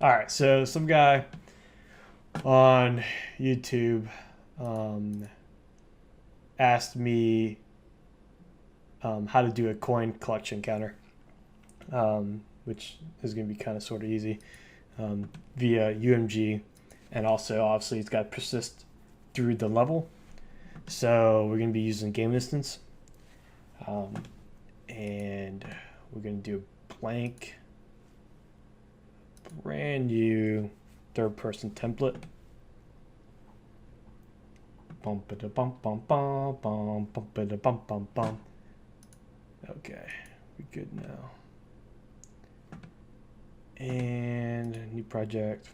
All right, so some guy on YouTube asked me how to do a coin collection counter, which is going to be kind of sort of easy via UMG, and also obviously it's got to persist through the level. So we're going to be using game instance, and we're going to do a blank, brand new third-person template. Bum ba da bum bum bum bum bum ba da bum bum bum. Okay, we good now. And new project,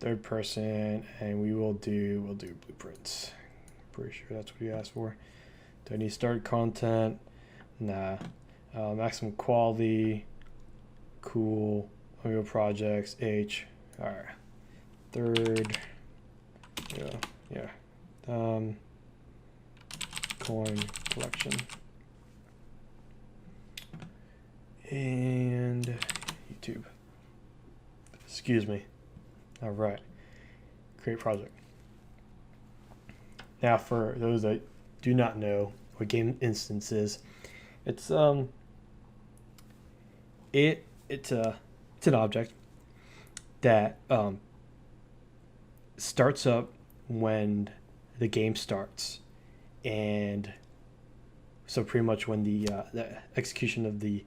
third person, and we'll do blueprints. Pretty sure that's what you asked for. Do I need start content? Nah. Maximum quality. Cool. Audio projects. H. All right. Third. Yeah. Coin collection. And YouTube. Excuse me. All right. Create project. Now, for those that do not know what game instance is, it's an object that starts up when the game starts, and so pretty much when the execution of the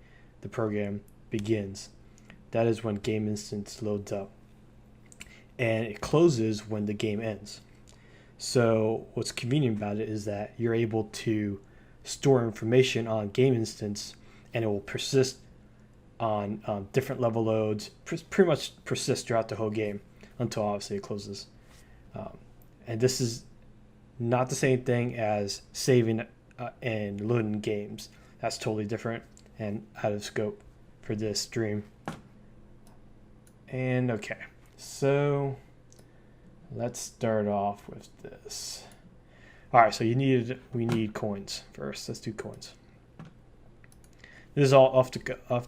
program begins, that is when game instance loads up, and it closes when the game ends. So what's convenient about it is that you're able to store information on game instance, and it will persist on different level loads, pretty much persist throughout the whole game until obviously it closes. And this is not the same thing as saving and loading games. That's totally different and out of scope for this stream. And okay, so let's start off with this. All right, so we need coins first. Let's do coins. This is all off the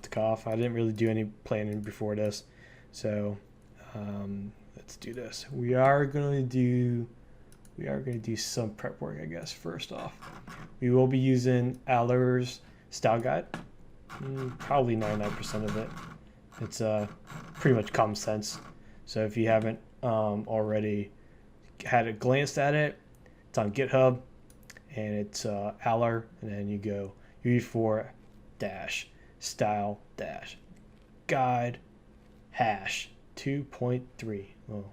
cuff. I didn't really do any planning before this, so let's do this. We are gonna do some prep work, I guess. First off, we will be using Aller's style guide. Probably 99% of it. It's pretty much common sense. So if you haven't already had a glance at it, it's on GitHub, and it's Aller, and then you go UE4 style guide hash 2.3. Well,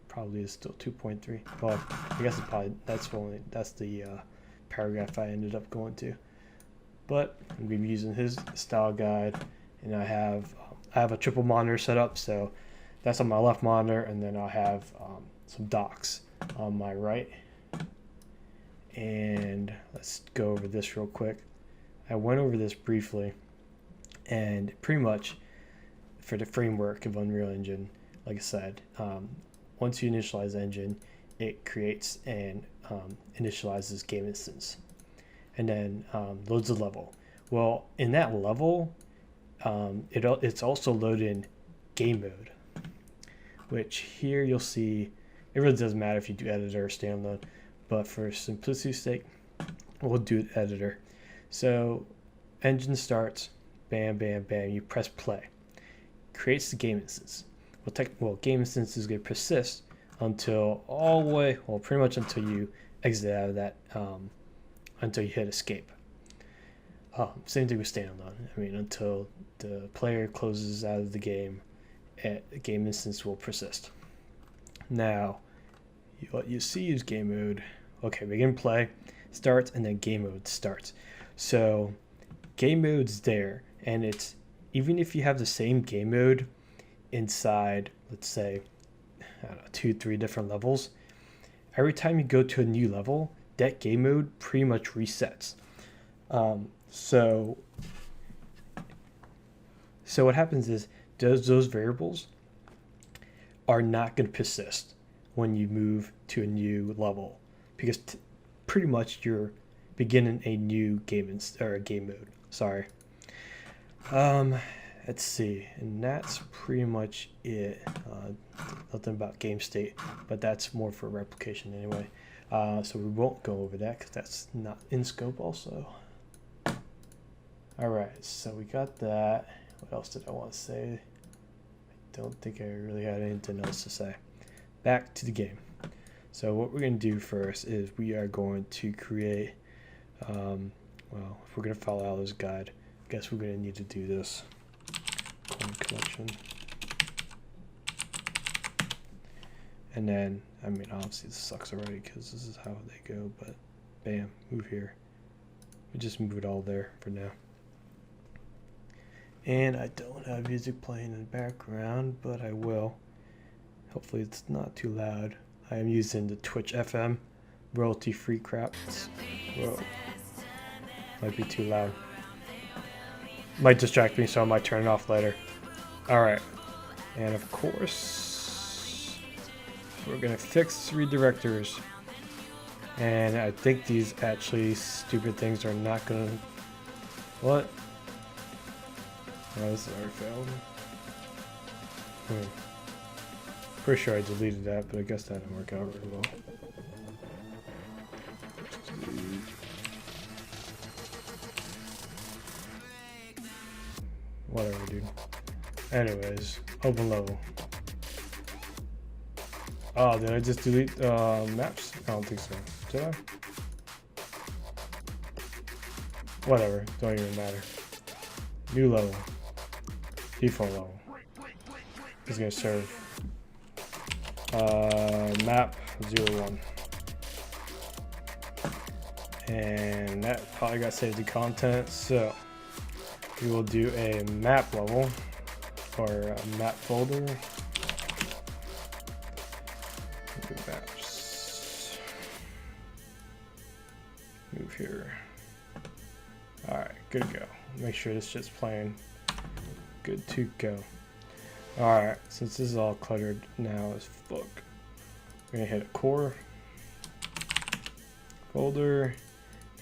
probably is still 2.3. Well, I guess that's the paragraph I ended up going to. But I'm going to be using his style guide, and I have a triple monitor set up, so that's on my left monitor, and then I'll have some docs on my right. And let's go over this real quick. I went over this briefly, and pretty much for the framework of Unreal Engine, like I said, once you initialize the engine, it creates and initializes game instance, and then loads a level. Well, in that level, it's also loaded game mode, which here you'll see, it really doesn't matter if you do editor or standalone, but for simplicity's sake, we'll do editor. So engine starts, bam, bam, bam, you press play. Creates the game instance. Game instance is going to persist until pretty much until you exit out of that, until you hit escape. Same thing with standalone. I mean, until the player closes out of the game, the game instance will persist. Now, what you see is game mode. Okay, begin play, starts, and then game mode starts. So game mode's there, and it's, even if you have the same game mode inside, let's say, I don't know, 2-3 different levels, every time you go to a new level, that game mode pretty much resets. So what happens is those variables are not going to persist when you move to a new level, because pretty much you're beginning a new game mode. Sorry. let's see, and that's pretty much it. Nothing about game state, but that's more for replication anyway. So we won't go over that because that's not in scope also. All right, so we got that. What else did I want to say? I don't think I really had anything else to say. Back to the game. So what we're going to do first is we are going to create, well, if we're going to follow Ali's guide, I guess we're going to need to do this. Coin collection. And then, I mean, obviously this sucks already because this is how they go, but bam, move here. We just move it all there for now. And I don't have music playing in the background, but I will. Hopefully it's not too loud. I am using the Twitch FM royalty-free crap. Whoa. Might be too loud. Might distract me, so I might turn it off later. Alright. And of course, we're going to fix redirectors. And I think these actually stupid things are not going to... What? Oh, this is already failed. Pretty sure I deleted that, but I guess that didn't work out very well. Whatever, dude. Anyways, open level. Oh, did I just delete maps? I don't think so. Did I? Whatever, don't even matter. New level. Default level. Is gonna serve map 01. And that probably got saved to content, so we will do a map level or a map folder. Maps. Move here. Alright, good to go. Make sure this shit's playing. Good to go. Alright, since this is all cluttered now as fuck, we're gonna hit a core folder.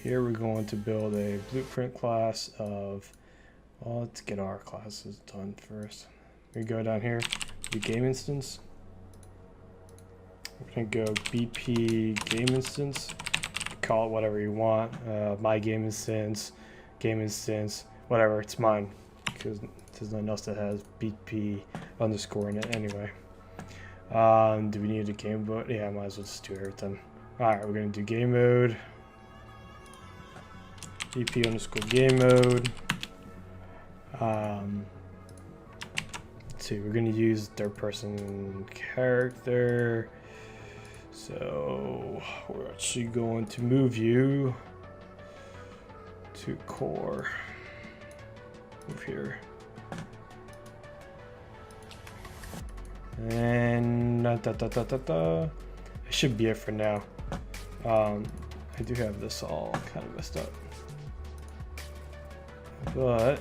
Here we're going to build a blueprint class of, well, let's get our classes done first. We go down here, the game instance. We're gonna go BP game instance. Call it whatever you want. My game instance, whatever, it's mine. Because there's nothing else that has BP underscore in it anyway. Do we need a game mode? Yeah, I might as well just do everything. Alright, we're gonna do game mode. BP underscore game mode. Let's see, we're gonna use third person character. So we're actually going to move you to core. Move here. And it should be it for now. I do have this all kind of messed up, but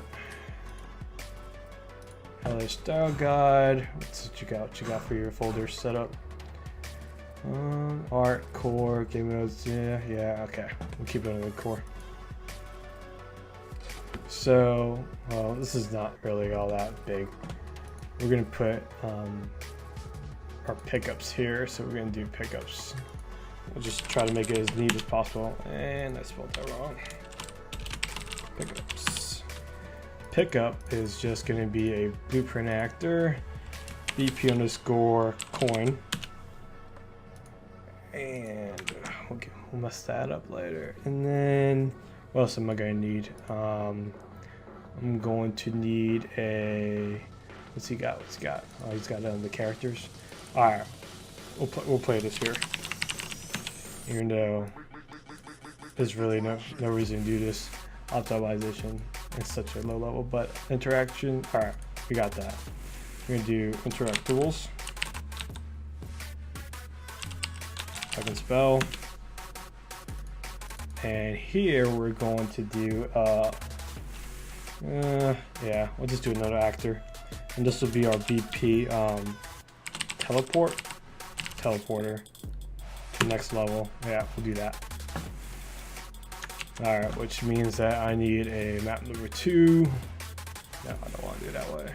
LA style guide. What's what you got? What you got for your folder setup? Art, core, game modes. Yeah. Okay, we'll keep it on the core. So, well, this is not really all that big. We're gonna put our pickups here, so we're gonna do pickups. We'll just try to make it as neat as possible. And I spelled that wrong. Pickups. Pickup is just gonna be a blueprint actor, BP underscore coin. And we'll mess that up later. And then, what else am I gonna need? I'm going to need a, what's he got? Oh, he's got the characters. All right, we'll play this here. Even though there's really no reason to do this optimization. It's such a low level, but interaction. All right, we got that. We're gonna do interact tools. I can spell. And here we're going to do, yeah, we'll just do another actor. And this will be our BP teleporter to next level. Yeah, we'll do that. All right, which means that I need a map number 2. No, I don't want to do it that way.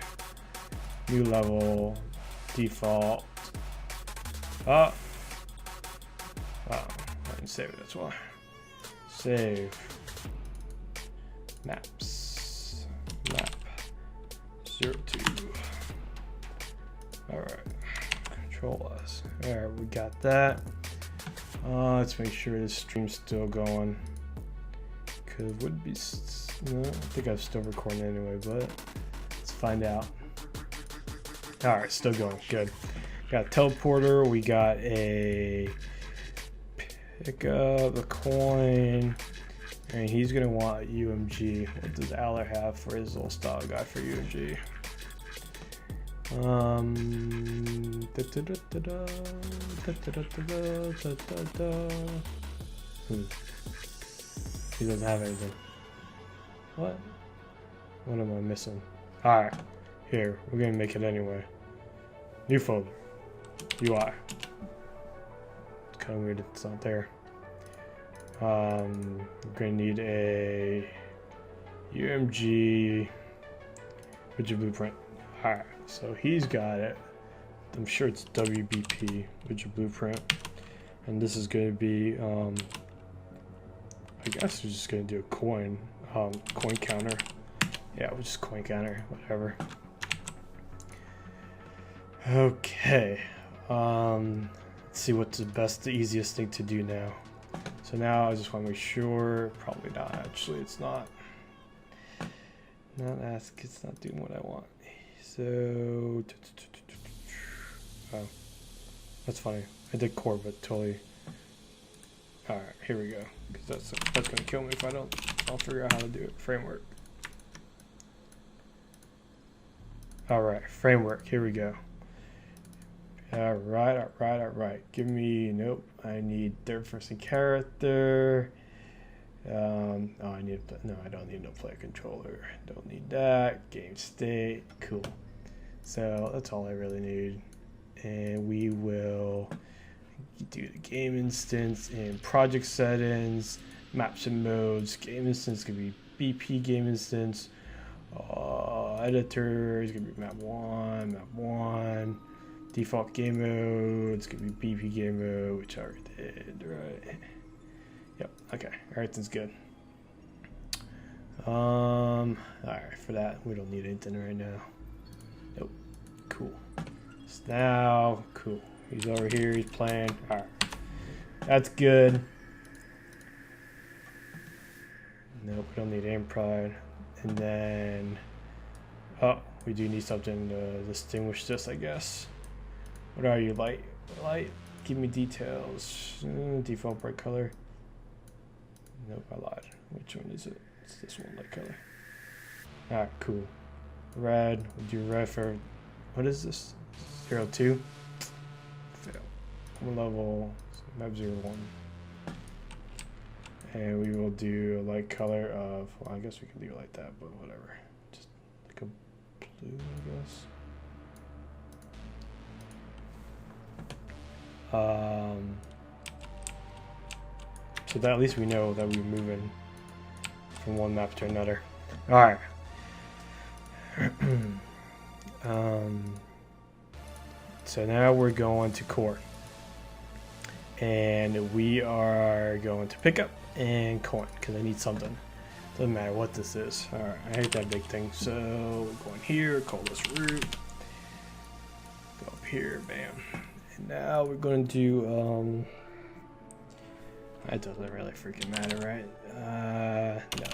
New level, default. Oh, I didn't save it, that's why. Save. Maps. Map. 02. Alright. Control S. Alright, we got that. Let's make sure this stream's still going. Cause it would be. No, I think I'm still recording anyway, but let's find out. Alright, still going. Good. Got a teleporter. We got a pick up a coin. And he's gonna want UMG. What does Aller have for his little style guide for UMG? He doesn't have anything. What? What am I missing? Alright, here, we're gonna make it anyway. New folder. UI. It's kind of weird if it's not there. We're gonna need a UMG widget blueprint. Alright, so he's got it. I'm sure it's WBP widget blueprint. And this is gonna be I guess we're just gonna do a coin counter. Yeah, we'll just coin counter, whatever. Okay. Let's see what's the easiest thing to do now. So now I just want to make sure, probably not actually, it's not ask, it's not doing what I want. So, oh, that's funny. I did core, but totally. Alright, here we go. Because that's gonna kill me if I don't. I'll figure out how to do it. Framework. Alright, framework, here we go. Alright. Give me, nope, I need third person character. Oh, I need, no, I don't need no player controller. Don't need that. Game state, cool. So that's all I really need. And we will do the game instance in project settings, maps and modes. Game instance could be BP game instance. Editor is gonna be map one. Default game mode, it's gonna be BP game mode, which I already did, right? Yep, okay, everything's good. Alright, for that, we don't need anything right now. Nope, cool. So now, cool, he's over here, he's playing, alright. That's good. Nope, we don't need aim pride. And then, oh, we do need something to distinguish this, I guess. What are you, light? Light? Give me details. Default bright color. Nope, I lied. Which one is it? It's this one, light color. Alright, cool. Red. We'll do red for, what is this? 02? Fail. One level, map 01. And we will do a light color of, well, I guess we can do it like that, but whatever. Just like a blue, I guess. So that at least we know that we're moving from one map to another. All right. So now we're going to core, and we are going to pick up and coin because I need something. Doesn't matter what this is. All right, I hate that big thing. So we're going here. Call this root. Go up here. Bam. Now we're going to do, it doesn't really freaking matter, right? No.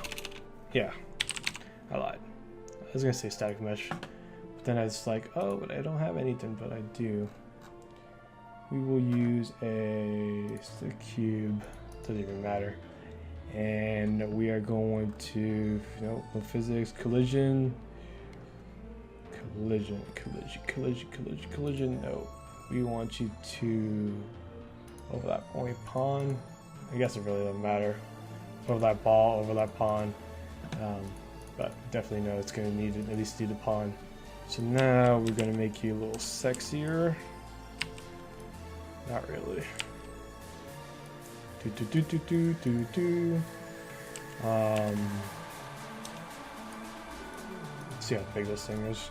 Yeah, I lied. I was going to say static mesh, but then I was like, oh, but I don't have anything, but I do. We will use a stick cube, doesn't even matter. And we are going to, no physics, collision, no. We want you to overlap point pawn. I guess it really doesn't matter. Overlap ball, overlap pawn. But definitely know it's going to need at least do the pawn. So now we're going to make you a little sexier. Not really. See how big this thing is.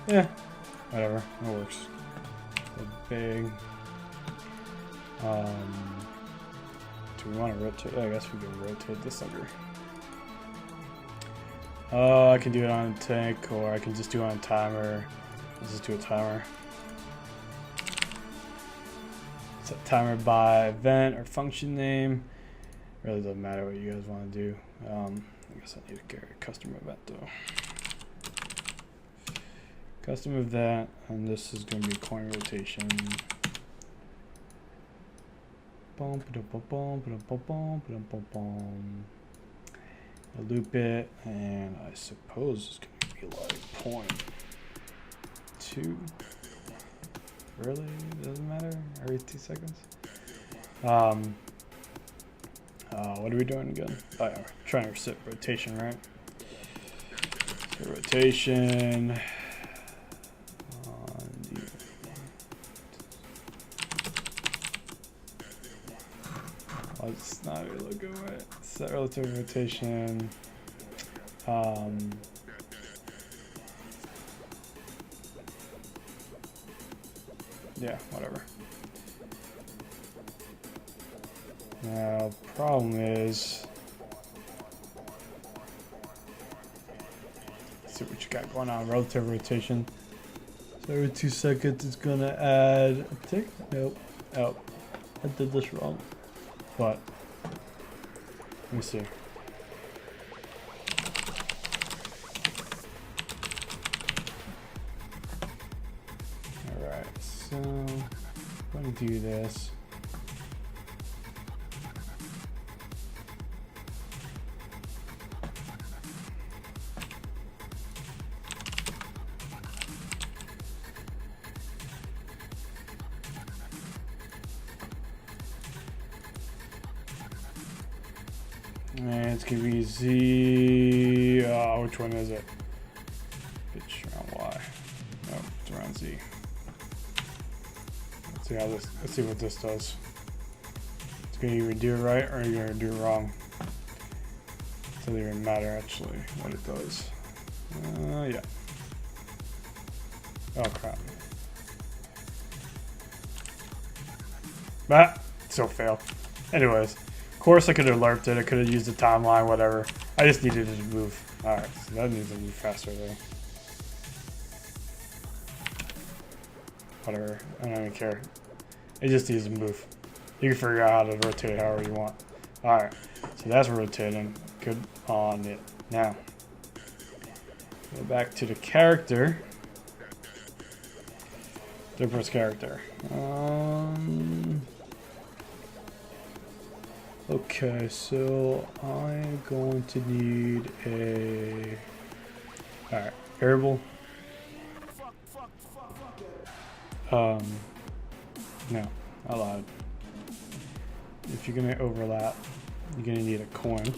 Yeah, whatever, it works. So big. Do we want to rotate? I guess we can rotate this sucker. I can do it on a tank, or I can just do it on a timer. Let's just do a timer. Set timer by event or function name. Really doesn't matter what you guys want to do. I guess I need to get a custom event though. Custom event, and this is going to be coin rotation. I'll loop it, and I suppose it's going to be like 0.2. Really? Doesn't matter? Every 2 seconds? What are we doing again? Oh, yeah, we're trying to set rotation, right? So rotation. Oh, it's not really looking right. Set relative rotation. Yeah, whatever. Now, problem is, let's see what you got going on. Relative rotation. So every 2 seconds, it's gonna add a tick. Nope. Oh, I did this wrong. But let me see. All right, so I'm gonna do this. And it's gonna be Z. Which one is it? It's around Y. No, it's around Z. Let's see how this. Let's see what this does. It's gonna either do it right or you're gonna do it wrong. It doesn't even matter actually what it does. Yeah. Oh crap. But still failed. Anyways. Of course I could have LARPed it, I could have used the timeline, whatever. I just needed it to move. Alright, so that needs to move faster though. Whatever, I don't even care. It just needs to move. You can figure out how to rotate it however you want. Alright, so that's rotating. Good on it. Now, go back to the character. Third-person character. Okay, so I'm going to need a variable. No, I lied. If you're gonna overlap, you're gonna need a coin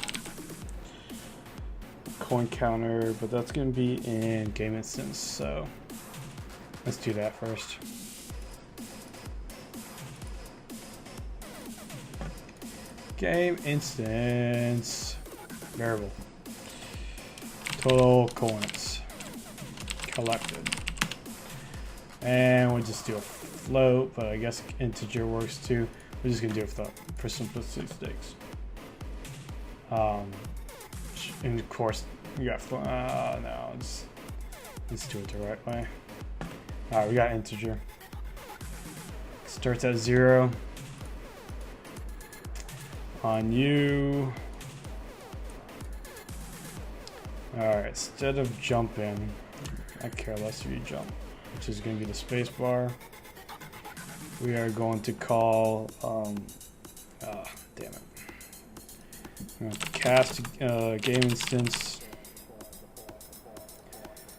counter, but that's gonna be in game instance. So let's do that first. Game instance variable total coins collected, and we'll just do a float, but I guess integer works too. We're just gonna do a float for simplicity's sakes. And of course we got no, let's do it the right way. All right, we got integer. Starts at 0. On you. Alright, instead of jumping, I care less if you jump, which is going to be the space bar. We are going to call, damn it. I'm going to cast game instance.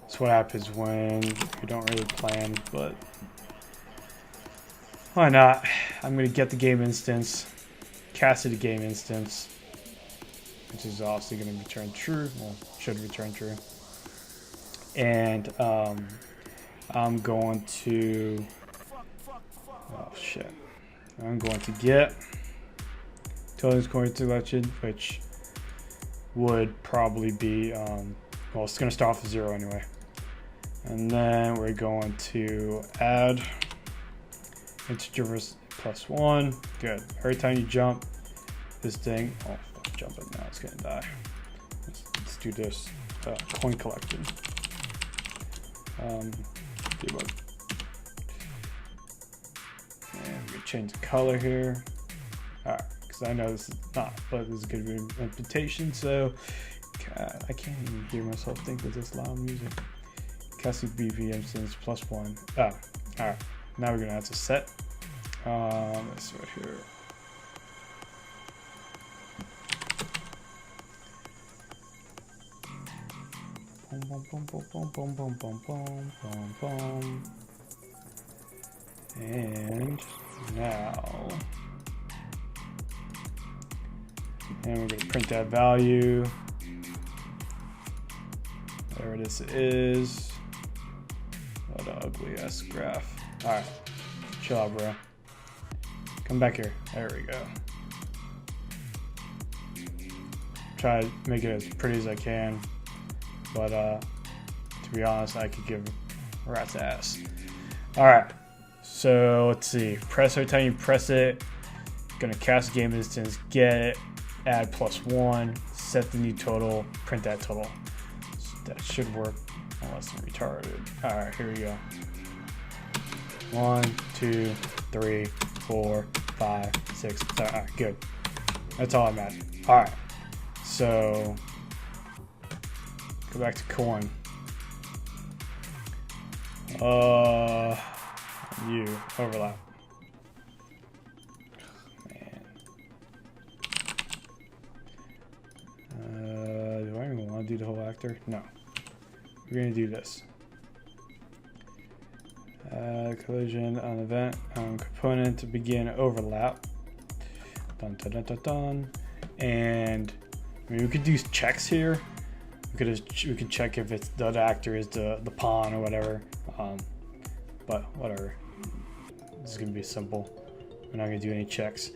That's what happens when you don't really plan, but why not? I'm going to get the game instance. Casted a game instance, which is obviously going to return true. Well, should return true. And I'm going to. Oh shit! I'm going to get total coin selection, which would probably be Well, it's going to start off with 0 anyway. And then we're going to add integer +1. Good. Every time you jump, this thing, oh, stop jumping now, it's going to die. Let's do this coin collecting. Debug. And we change the color here. Alright, because I know this is not, but this is going to be an implementation, so God, I can't even hear myself think with this loud music. Cassie BP instance +1. Oh, alright. Now we're going to have to set this right here. Boom, boom, boom, boom, boom, boom, boom, boom, boom, boom. And now, and we're going to print that value. There this is. What an ugly ass graph. Alright, chill out, bro. Come back here. There we go. Try to make it as pretty as I can, but to be honest, I could give a rat's ass. Alright, so let's see. Press every time you press it. Gonna cast game instance, get it, add +1, set the new total, print that total. So that should work unless I'm retarded. Alright, here we go. 1, 2, 3, 4, 5, 6, 7. Alright, good. That's all I'm at. Alright, so go back to coin. You overlap. Man. Do I even want to do the whole actor? No. We're gonna do this. Collision on event on component to begin overlap. Dun dun dun dun dun. And I mean, we could do checks here. We could check if it's the actor is the pawn or whatever. But whatever. This is gonna be simple. We're not gonna do any checks.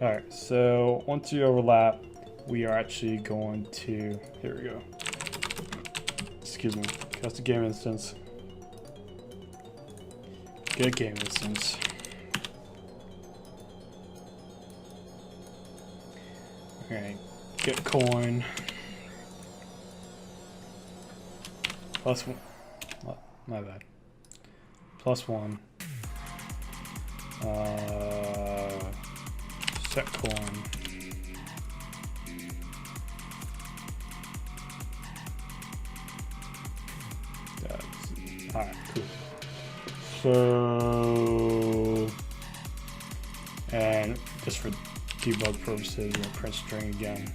All right. So once you overlap, we are actually going to. Here we go. Excuse me. Cast a game instance. Get game instance. Okay. Get coin. +1. Oh, my bad. +1. Set coin. Alright, cool. So, and just for debug purposes, we're gonna print string again.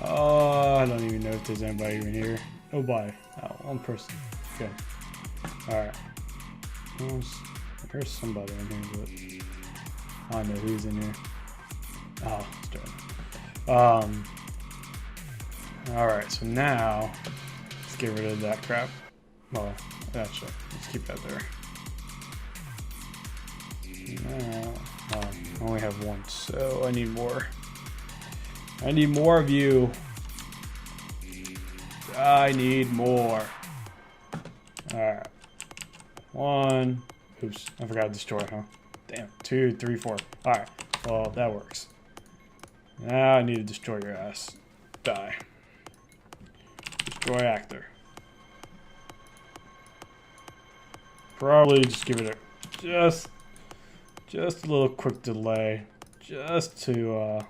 Oh, I don't even know if there's anybody even here. Nobody. Oh, one person. Good. Alright. There's somebody in here, but I don't know who's in here. Oh, it's starting. Alright, so now let's get rid of that crap. Well, actually, let's keep that there. Now, I only have one, so I need more. I need more of you. I need more. Alright. 1. Oops, I forgot to destroy, huh? Damn. 2, 3, 4. Alright. Well, that works. Now I need to destroy your ass. Die. Destroy actor. Probably just give it a just a little quick delay, just to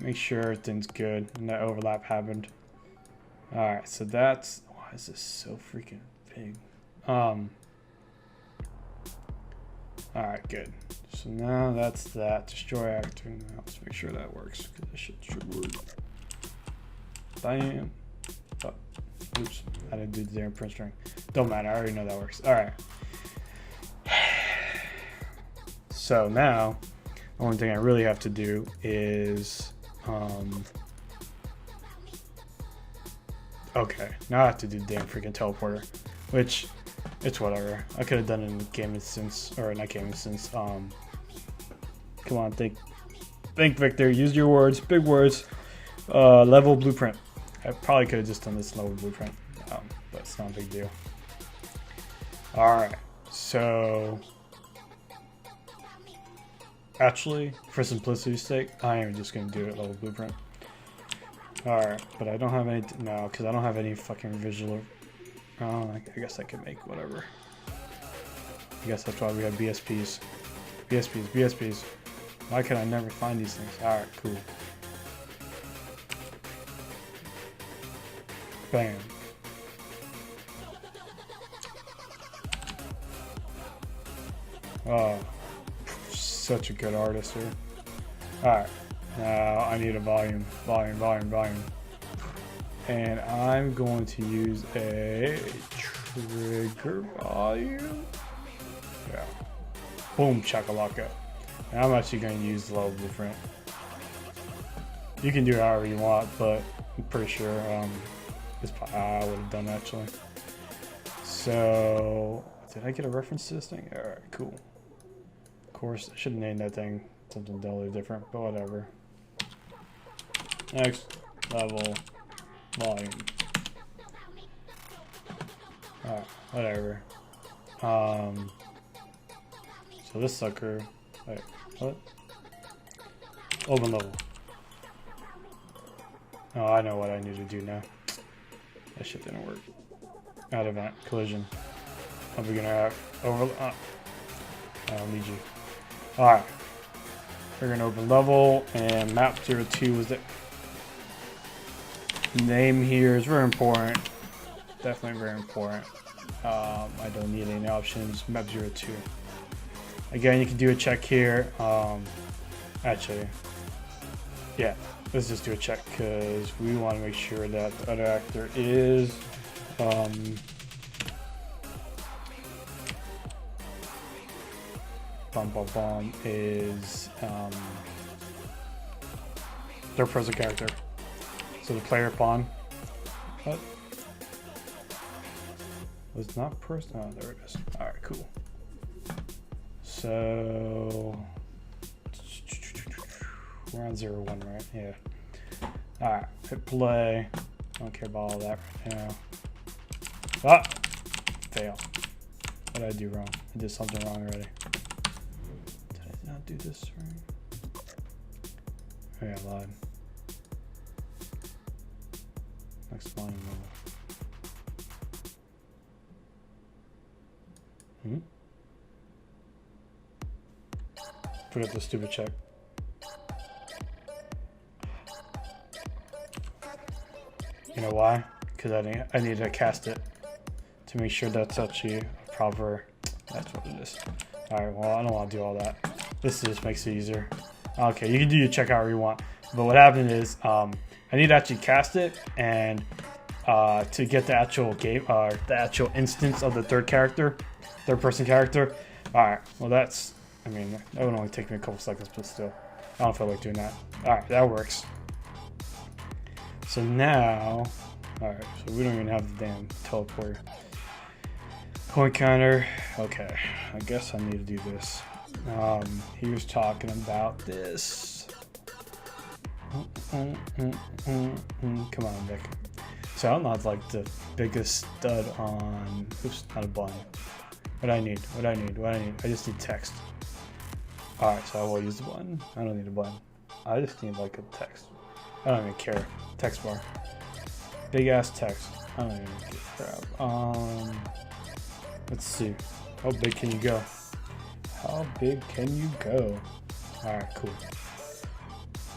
make sure everything's good and that overlap happened. All right, so that's why is this so freaking big? All right, good. So now that's that. Destroy actor. Now let's make sure that works because this shit should work. Bam. Oh, oops. I didn't do the damn print string. Don't matter. I already know that works. All right. So now, the only thing I really have to do is, okay, now I have to do the damn freaking teleporter, which it's whatever. I could have done it in game instance, or not game instance. Come on, think. Think, Victor. Use your words. Big words. Level blueprint. I probably could have just done this level blueprint, but it's not a big deal. Alright, so actually, for simplicity's sake, I am just going to do it level blueprint. Alright, but I don't have any, no, because I don't have any fucking visual, I guess I can make whatever. I guess that's why we have BSPs. BSPs. Why can I never find these things? Alright, cool. Bam. Oh, such a good artist here. Alright, now I need a volume. And I'm going to use a trigger volume. Yeah. Boom, chakalaka. And I'm actually going to use the level blueprint. You can do it however you want, but I'm pretty sure this I would have done actually. So, did I get a reference to this thing? Alright, cool. Of course, I should have named that thing something totally different, but whatever. Next level volume. Alright, whatever. So this sucker, wait, what? Open level. Oh, I know what I need to do now. That shit didn't work. Add event, collision. I'm gonna over. I don't need you. Alright. We're gonna open level and map 02 was it. Name here is very important. Definitely very important. I don't need any options. Map 02. Again, you can do a check here. Actually, yeah, let's just do a check because we want to make sure that the other actor is is their present character. So the player pawn. What? Was not person. Oh, there it is. All right, cool. So we're on 0-1, right? Yeah. All right, hit play. I don't care about all that right now. Ah, fail. What did I do wrong? I did something wrong already. Did I not do this right? Oh, yeah, I lied. Next line. Forget the stupid check. You know why? Because I need to cast it to make sure that's actually a proper. That's what it is. All right. Well, I don't want to do all that. This just makes it easier. Okay, you can do your check however you want. But what happened is I need to actually cast it and to get the actual game, the actual instance of the third person character. All right. Well, that's. I mean, that would only take me a couple seconds, but still, I don't feel like doing that. All right, that works. So now, all right, so we don't even have the damn teleport. Coin counter. Okay, I guess I need to do this. He was talking about this. Come on, Nick. So I'm not like the biggest stud on. Oops, not a button. What I need? I just need text. Alright, so I will use the button. I don't need a button. I just need like a text. I don't even care. Text bar. Big ass text. I don't even give a crap. Let's see. How big can you go? How big can you go? Alright, cool.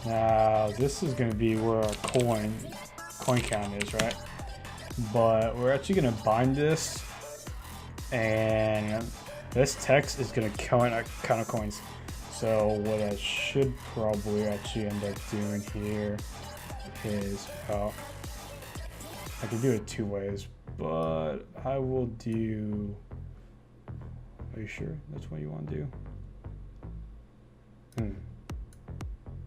Now this is gonna be where our coin count is, right? But we're actually gonna bind this, and this text is gonna count of coins. So what I should probably actually end up doing here is, I can do it two ways, but I will do, are you sure that's what you want to do?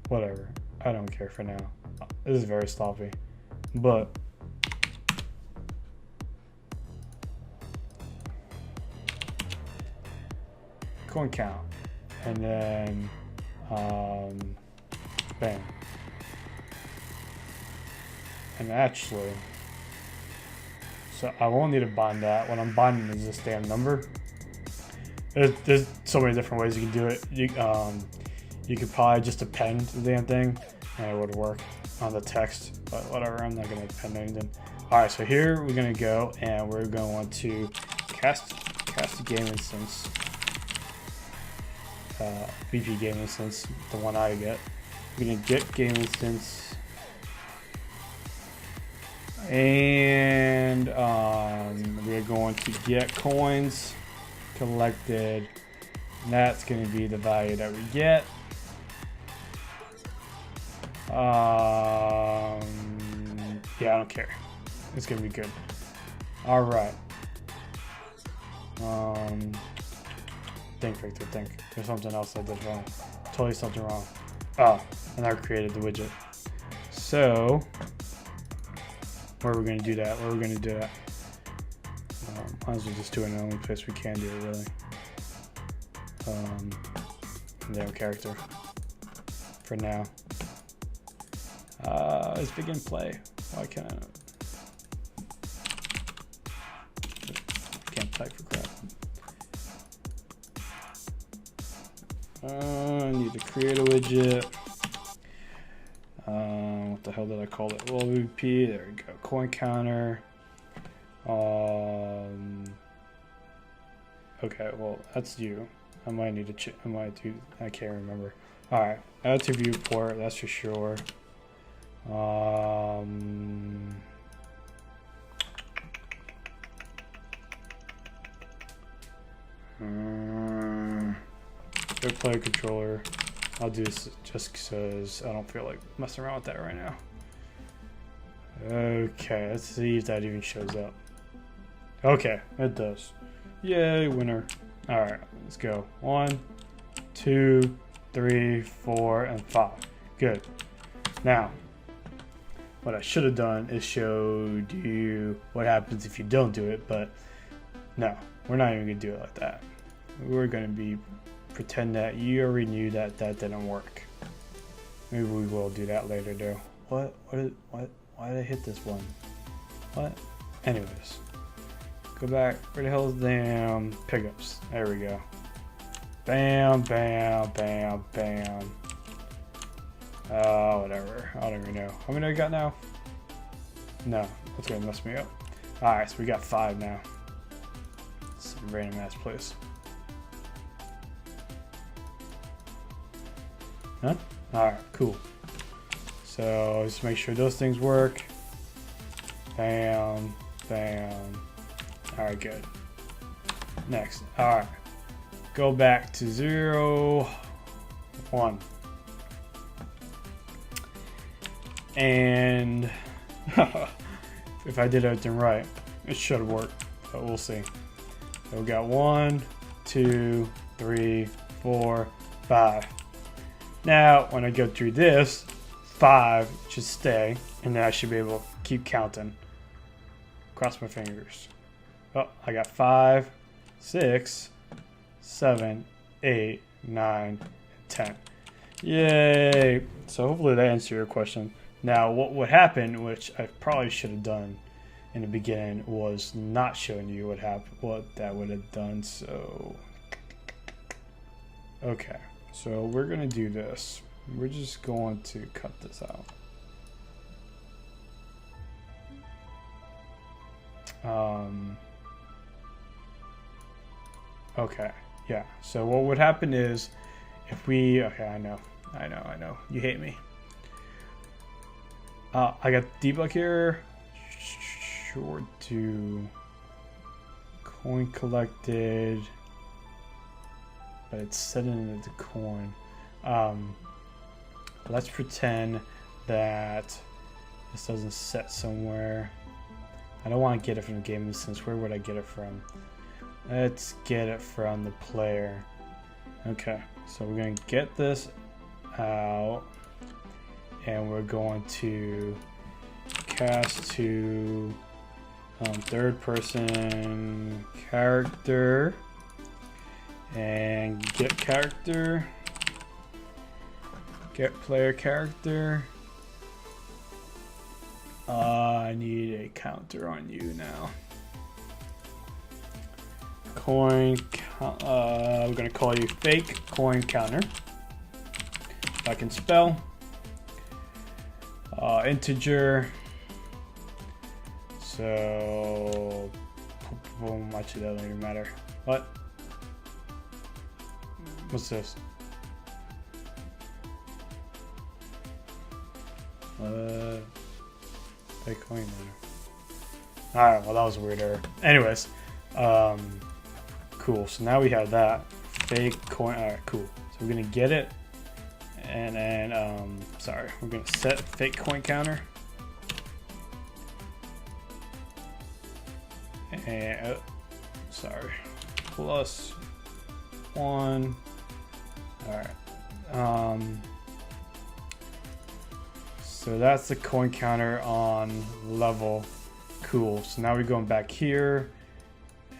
Whatever, I don't care for now. This is very sloppy, but coin count. And then Bam. And actually, so I won't need to bind that. What I'm binding is this damn number. There's so many different ways you can do it. You could probably just append the damn thing and it would work on the text, but whatever, I'm not gonna append anything. All right, so here we're gonna go and we're gonna want to cast a game instance, VP game instance, the one I get. We're gonna get game instance, and we're going to get coins collected, and that's gonna be the value that we get. Yeah, I don't care. It's gonna be good. All right. Think, Victor, think. There's something else I did wrong. Totally something wrong. Oh, and I created the widget. So, where are we gonna do that? Might as well just do it in the only place we can do it, really. Name character. For now. Let's begin play. Why can't I? Can't type for crap. I need to create a widget. What the hell did I call it? Well, VP. There we go. Coin counter. Okay. Well, that's you. I might need to. I can't remember. All right. Add to viewport. That's for sure. Go play controller. I'll do this just because I don't feel like messing around with that right now. Okay, let's see if that even shows up. Okay, it does. Yay, winner. All right, let's go. 1, 2, 3, 4, and 5. Good. Now, what I should have done is showed you what happens if you don't do it, but no, we're not even gonna do it like that. We're gonna pretend that you already knew that didn't work. Maybe we will do that later though. What? Why did I hit this one? What? Anyways, go back. Where the hell is the damn pickups? There we go. Bam, bam, bam, bam. Whatever. I don't even know. How many I got now? No, that's gonna mess me up. Alright, so we got 5 now. Some random ass place. Huh? Alright, cool. So just make sure those things work. Bam, bam. Alright, good. Next. Alright. Go back to 0, 1. And if I did everything right, it should work, but we'll see. So we got 1, 2, 3, 4, 5. Now, when I go through this, 5 should stay, and then I should be able to keep counting. Cross my fingers. Oh, I got 5, 6, 7, 8, 9, 10. Yay! So hopefully that answered your question. Now, what would happen, which I probably should have done in the beginning, was not showing you what that would have done. So, okay. So we're gonna do this. We're just going to cut this out. Okay. Yeah. So what would happen is, if we, okay, I know. You hate me. I got debug here. Short to coin collected, but it's set into the coin. Let's pretend that this doesn't set somewhere. I don't want to get it from the game instance. Where would I get it from? Let's get it from the player. Okay, so we're going to get this out, and we're going to cast to third person character and get character, Get player character. I need a counter on you now. Coin. We're gonna call you fake coin counter. If I can spell. Integer. So, boom. Actually, that doesn't even matter. What? What's this? Fake coin counter. All right. Well, that was a weird error. Anyways, cool. So now we have that fake coin. All right, cool. So we're gonna get it, and then sorry, we're gonna set fake coin counter, and sorry, +1. All right. So that's the coin counter on level. Cool. So now we're going back here.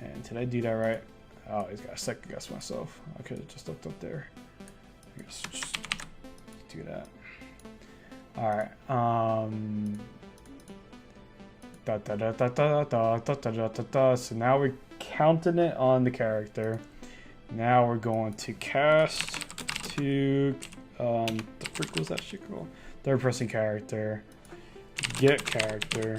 And did I do that right? Oh, he's got to second guess myself. I could have just looked up there. I guess just do that. All right. So now we're counting it on the character. Now we're going to cast to the frick was that shit called? Third person character. Get character.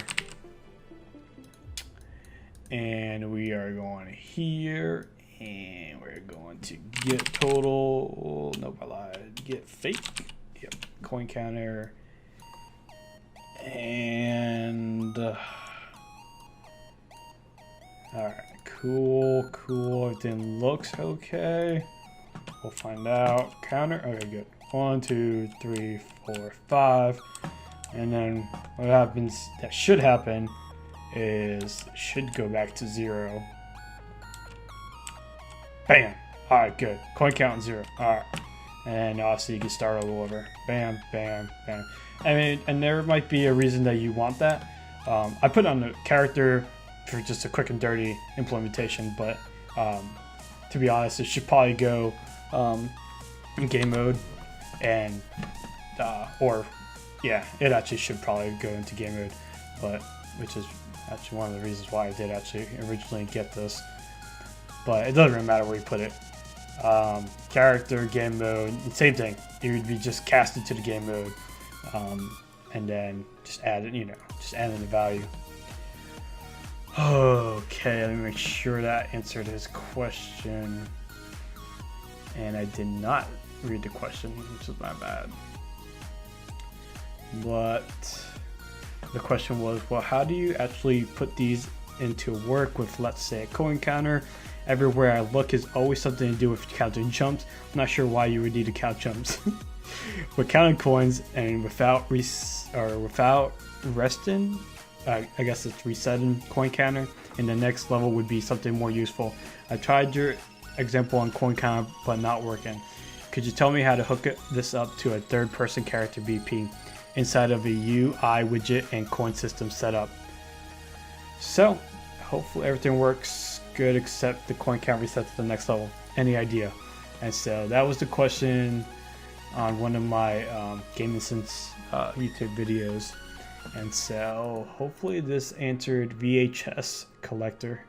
And we are going here, and we're going to get total. Nope, I lied. Get fake. Yep, coin counter. And all right, cool. Everything looks okay. We'll find out. Counter. Okay, good. 1, 2, 3, 4, 5, and then what happens? That should happen. Is should go back to 0. Bam. All right, good. Coin count 0. All right, and obviously you can start all over. Bam, bam, bam. I mean, and there might be a reason that you want that. I put on the character for just a quick and dirty implementation, but to be honest, it should probably go in game mode, and or yeah, it actually should probably go into game mode, but which is actually one of the reasons why I did actually originally get this, but it doesn't really matter where you put it. Character, game mode, same thing. You would be just casted to the game mode, and then just add it, just add in the value. Okay, let me make sure that answered his question. And I did not read the question, which is my bad. But the question was, well, how do you actually put these into work with, let's say, a coin counter? Everywhere I look is always something to do with counting jumps. I'm not sure why you would need to count jumps. With counting coins and without resting, I guess it's resetting coin counter, and the next level would be something more useful. I tried your example on coin counter, but not working. Could you tell me how to hook this up to a third-person character BP inside of a UI widget and coin system setup? So, hopefully everything works good except the coin count resets to the next level. Any idea? And so that was the question on one of my Gaming Sense YouTube videos. And so hopefully this answered VHS collector.